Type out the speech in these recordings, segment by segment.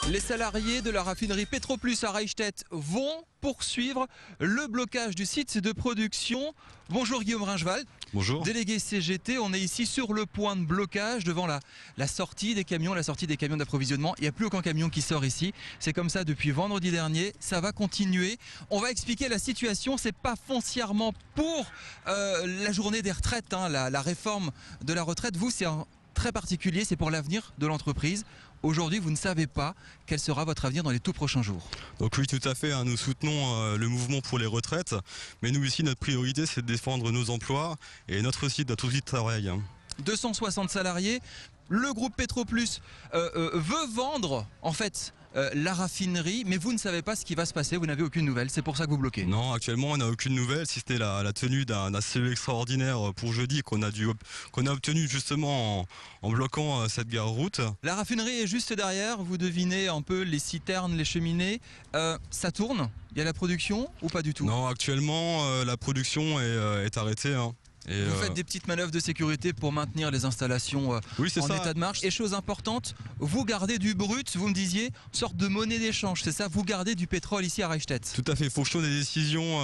Les salariés de la raffinerie Petroplus à Reichstett vont poursuivre le blocage du site de production. Bonjour Guillaume Ringevald. Bonjour. Délégué CGT, on est ici sur le point de blocage devant la sortie des camions, d'approvisionnement. Il n'y a plus aucun camion qui sort ici. C'est comme ça depuis vendredi dernier. Ça va continuer. On va expliquer la situation. C'est pas foncièrement pour la journée des retraites, hein, la réforme de la retraite. Vous, c'est très particulier. C'est pour l'avenir de l'entreprise. Aujourd'hui, vous ne savez pas quel sera votre avenir dans les tout prochains jours. Donc oui, tout à fait, hein, nous soutenons le mouvement pour les retraites, mais nous ici, notre priorité, c'est de défendre nos emplois et notre site, notre outil de travail. 260 salariés, le groupe Petroplus veut vendre en fait la raffinerie, mais vous ne savez pas ce qui va se passer, vous n'avez aucune nouvelle, c'est pour ça que vous bloquez. Non, actuellement on n'a aucune nouvelle, si c'était la tenue d'un CE extraordinaire pour jeudi qu'on a obtenu justement en bloquant cette gare route. La raffinerie est juste derrière, vous devinez un peu les citernes, les cheminées, ça tourne, il y a la production ou pas du tout? Non, actuellement la production est arrêtée. Hein. Vous faites des petites manœuvres de sécurité pour maintenir les installations oui, en état de marche. Et chose importante, vous gardez du brut, vous me disiez, une sorte de monnaie d'échange, c'est ça? Vous gardez du pétrole ici à Reichstett? Tout à fait, fonction des décisions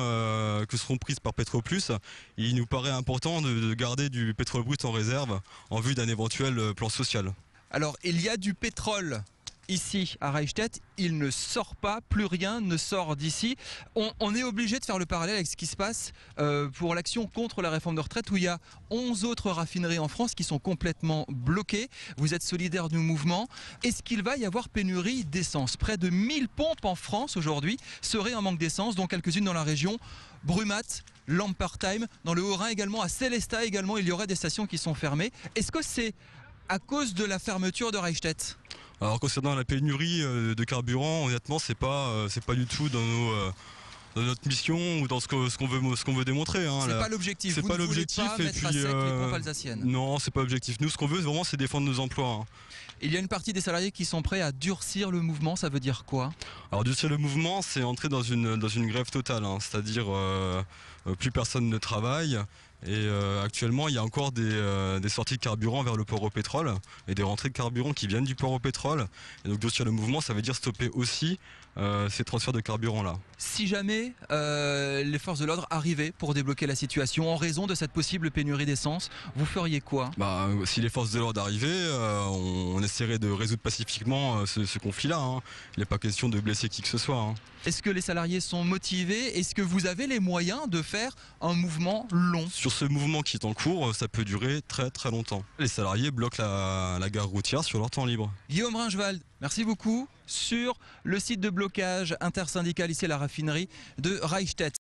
que seront prises par Petroplus, il nous paraît important de garder du pétrole brut en réserve en vue d'un éventuel plan social. Alors, il y a du pétrole ici à Reichstett, il ne sort pas, plus rien ne sort d'ici. On est obligé de faire le parallèle avec ce qui se passe pour l'action contre la réforme de retraite où il y a 11 autres raffineries en France qui sont complètement bloquées. Vous êtes solidaire du mouvement. Est-ce qu'il va y avoir pénurie d'essence? Près de 1000 pompes en France aujourd'hui seraient en manque d'essence, dont quelques-unes dans la région. Brumat, Lampertheim, dans le Haut-Rhin également, à Sélestat également, il y aurait des stations qui sont fermées. Est-ce que c'est à cause de la fermeture de Reichstett? Alors concernant la pénurie de carburant, honnêtement, c'est pas du tout dans notre mission ou dans ce qu'on veut démontrer. Hein. C'est pas l'objectif. C'est pas l'objectif. Pas mettre à sec les pompes alsaciennes. Non, c'est pas l'objectif. Nous, ce qu'on veut, vraiment, c'est défendre nos emplois. Hein. Il y a une partie des salariés qui sont prêts à durcir le mouvement. Ça veut dire quoi? Alors durcir le mouvement, c'est entrer dans une grève totale. Hein. C'est-à-dire plus personne ne travaille. Et actuellement, il y a encore des sorties de carburant vers le port au pétrole et des rentrées de carburant qui viennent du port au pétrole. Et donc, durcir le mouvement, ça veut dire stopper aussi ces transferts de carburant-là. Si jamais les forces de l'ordre arrivaient pour débloquer la situation en raison de cette possible pénurie d'essence, vous feriez quoi? Si les forces de l'ordre arrivaient, on essaierait de résoudre pacifiquement ce conflit-là. Hein. Il n'est pas question de blesser qui que ce soit. Hein. Est-ce que les salariés sont motivés? Est-ce que vous avez les moyens de faire un mouvement long? Sur ce mouvement qui est en cours, ça peut durer très très longtemps. Les salariés bloquent la gare routière sur leur temps libre. Guillaume Ringevald, merci beaucoup. Sur le site de blocage intersyndical ici à la raffinerie de Reichstett.